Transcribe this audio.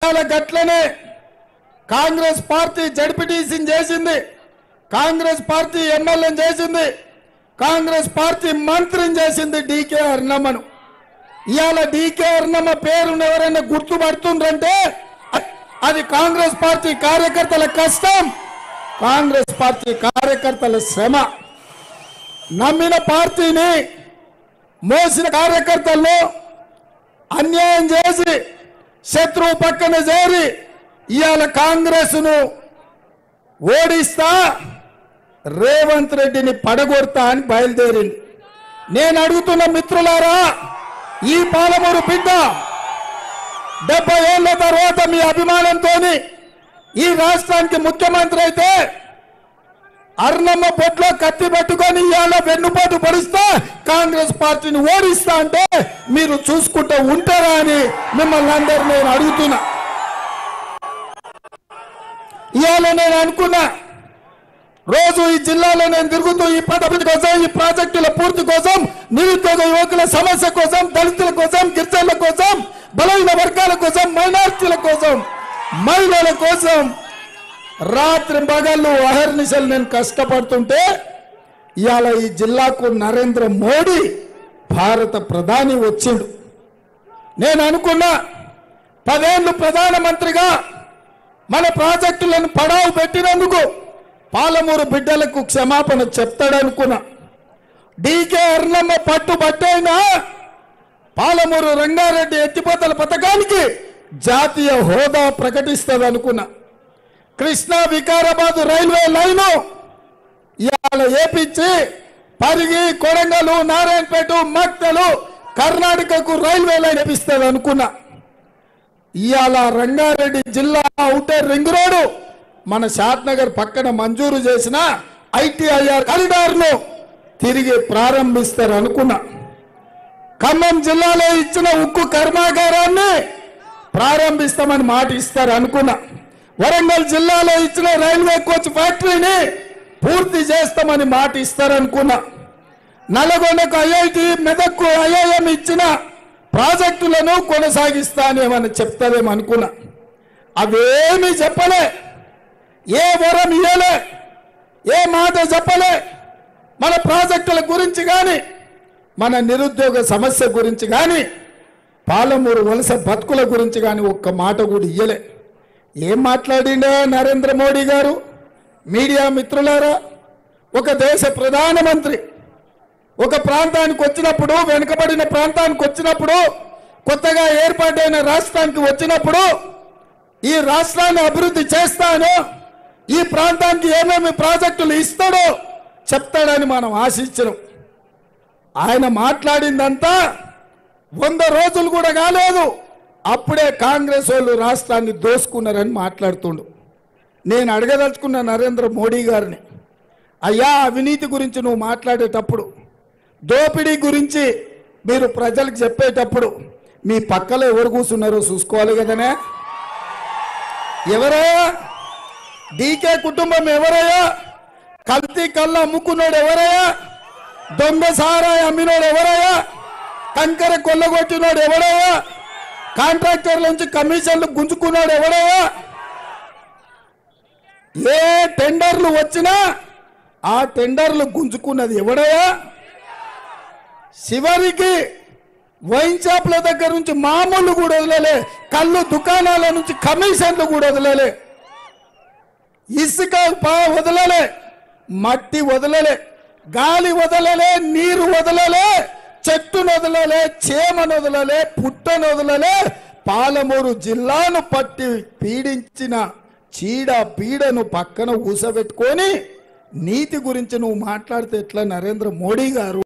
గట్లనే కాంగ్రెస్ పార్టీ జడ్పీటీసీని చేసింది, కాంగ్రెస్ పార్టీ ఎమ్మెల్యేని చేసింది, కాంగ్రెస్ పార్టీ మంత్రిని చేసింది డీకే అరుణమ్మను. ఇవాళ డీకే అరుణమ్మ పేరును ఎవరైనా గుర్తుపడుతుండ్రంటే అది కాంగ్రెస్ పార్టీ కార్యకర్తల కష్టం, కాంగ్రెస్ పార్టీ కార్యకర్తల శ్రమ. నమ్మిన పార్టీని మోసిన కార్యకర్తలను అన్యాయం చేసి శత్రువు పక్కన చేరి ఇవాళ కాంగ్రెస్ ను ఓడిస్తా రేవంత్ రెడ్డిని పడగొడతా అని బయలుదేరింది. నేను అడుగుతున్న మిత్రులారా, ఈ పాలమూరు బిడ్డ 70 ఏళ్ల తర్వాత మీ అభిమానంతో ఈ రాష్ట్రానికి ముఖ్యమంత్రి అయితే అరుణమ్మ పొట్లో కత్తి పట్టుకొని ఇవాళ వెన్నుపోటు పడుస్తా కాంగ్రెస్ పార్టీని ఓడిస్తా అంటే మీరు చూసుకుంటూ ఉంటారా అని మిమ్మల్ని అందరూ నేను అడుగుతున్నా. ఇవాళ నేను అనుకున్నా, రోజు ఈ జిల్లాలో నేను తిరుగుతూ ఈ పదవి కోసం, ఈ ప్రాజెక్టుల పూర్తి కోసం, నిరుద్యోగ యువకుల సమస్య కోసం, దళితుల కోసం, గిరిజనుల కోసం, బలహీన వర్గాల కోసం, మైనార్టీల కోసం, మహిళల కోసం రాత్రి పగళ్ళు అహర్నిశలు నేను కష్టపడుతుంటే ఇవాళ ఈ జిల్లాకు నరేంద్ర మోడీ భారత ప్రధాని వచ్చిండు. నేను అనుకున్నా 10 ఏళ్ళు ప్రధానమంత్రిగా మన ప్రాజెక్టులను పడావు పెట్టినందుకు పాలమూరు బిడ్డలకు క్షమాపణ చెప్తాడనుకున్నా. డీకే అరుణమ్మ పట్టుబట్టైనా పాలమూరు రంగారెడ్డి ఎత్తిపోతల పథకానికి జాతీయ హోదా ప్రకటిస్తుంది అనుకున్నా. కృష్ణా వికారాబాద్ రైల్వే లైను ఇవాళ ఏపించి పరిగి, కొడంగల్, నారాయణపేట, మక్తలు కర్ణాటకకు రైల్వే లైన్ వేపిస్తుంది అనుకున్నా. ఇవాళ రంగారెడ్డి జిల్లా ఔటర్ రింగ్ రోడ్డు మన షాద్నగర్ పక్కన మంజూరు చేసిన ITIR కారిడార్ను తిరిగి ప్రారంభిస్తారు అనుకున్నా. ఖమ్మం జిల్లాలో ఇచ్చిన ఉక్కు కర్మాగారాన్ని ప్రారంభిస్తామని మాట ఇస్తారు అనుకున్నా. వరంగల్ జిల్లాలో ఇచ్చిన రైల్వే కోచ్ ఫ్యాక్టరీని పూర్తి చేస్తామని మాట ఇస్తారనుకున్నా. నల్గొండకు IIT, మెదక్కు IIM ఇచ్చిన ప్రాజెక్టులను కొనసాగిస్తానేమని చెప్తారేమనుకున్నా. అవేమీ చెప్పలే, ఏ వరం ఇయ్యలే, ఏ మాట చెప్పలే. మన ప్రాజెక్టుల గురించి కానీ, మన నిరుద్యోగ సమస్య గురించి కానీ, పాలమూరు వలస బతుకుల గురించి కానీ ఒక్క మాట కూడా ఇయ్యలే. ఏం మాట్లాడిండే నరేంద్ర మోడీ గారు? మీడియా మిత్రులారా, ఒక దేశ ప్రధానమంత్రి ఒక ప్రాంతానికి వచ్చినప్పుడు, వెనుకబడిన ప్రాంతానికి వచ్చినప్పుడు, కొత్తగా ఏర్పాటైన రాష్ట్రానికి వచ్చినప్పుడు ఈ రాష్ట్రాన్ని అభివృద్ధి చేస్తాను, ఈ ప్రాంతానికి ఏమేమి ప్రాజెక్టులు ఇస్తాడో చెప్తాడని మనం ఆశించడం. ఆయన మాట్లాడిందంతా 100 రోజులు కూడా కాలేదు, అప్పుడే కాంగ్రెస్ వాళ్ళు రాష్ట్రాన్ని దోసుకున్నారని మాట్లాడుతుండు. నేను అడగదలుచుకున్న నరేంద్ర మోడీ గారిని, అయ్యా అవినీతి గురించి నువ్వు మాట్లాడేటప్పుడు, దోపిడీ గురించి మీరు ప్రజలకు చెప్పేటప్పుడు మీ పక్కలో ఎవరు కూర్చున్నారో చూసుకోవాలి కదనే. ఎవరయ్యా డీకే కుటుంబం? ఎవరయ్యా కల్తీ కళ్ళ అమ్ముకున్నాడు? ఎవరయ్యా దొంగ సారాయి అమ్మినోడు? ఎవరయ్యా కంకర కొల్లగొట్టినోడు? ఎవరయ్యా కాంట్రాక్టర్ల నుంచి కమిషన్లు గుంజుకున్నాడు? ఎవరయ్యా? ఏ టెండర్లు వచ్చినా ఆ టెండర్లు గుంజుకున్నది ఎవడయ్యా? చివరికి వైన్ షాప్ల దగ్గర నుంచి మామూలు కూడా వదలలే, కళ్ళు దుకాణాల నుంచి కమిషన్లు కూడా వదలలే, ఇసుక వదలలే, మట్టి వదలలే, గాలి వదలలే, నీరు వదలలే, చెట్టును వదలలే, చేమను వదలలే, పుట్టను వదలలే. పాలమూరు జిల్లాను పట్టి పీడించిన చీడ పీడను పక్కన ఊసబెట్టుకొని నీతి గురించి నువ్వు మాట్లాడితే ఎట్లా నరేంద్ర మోడీ గారు?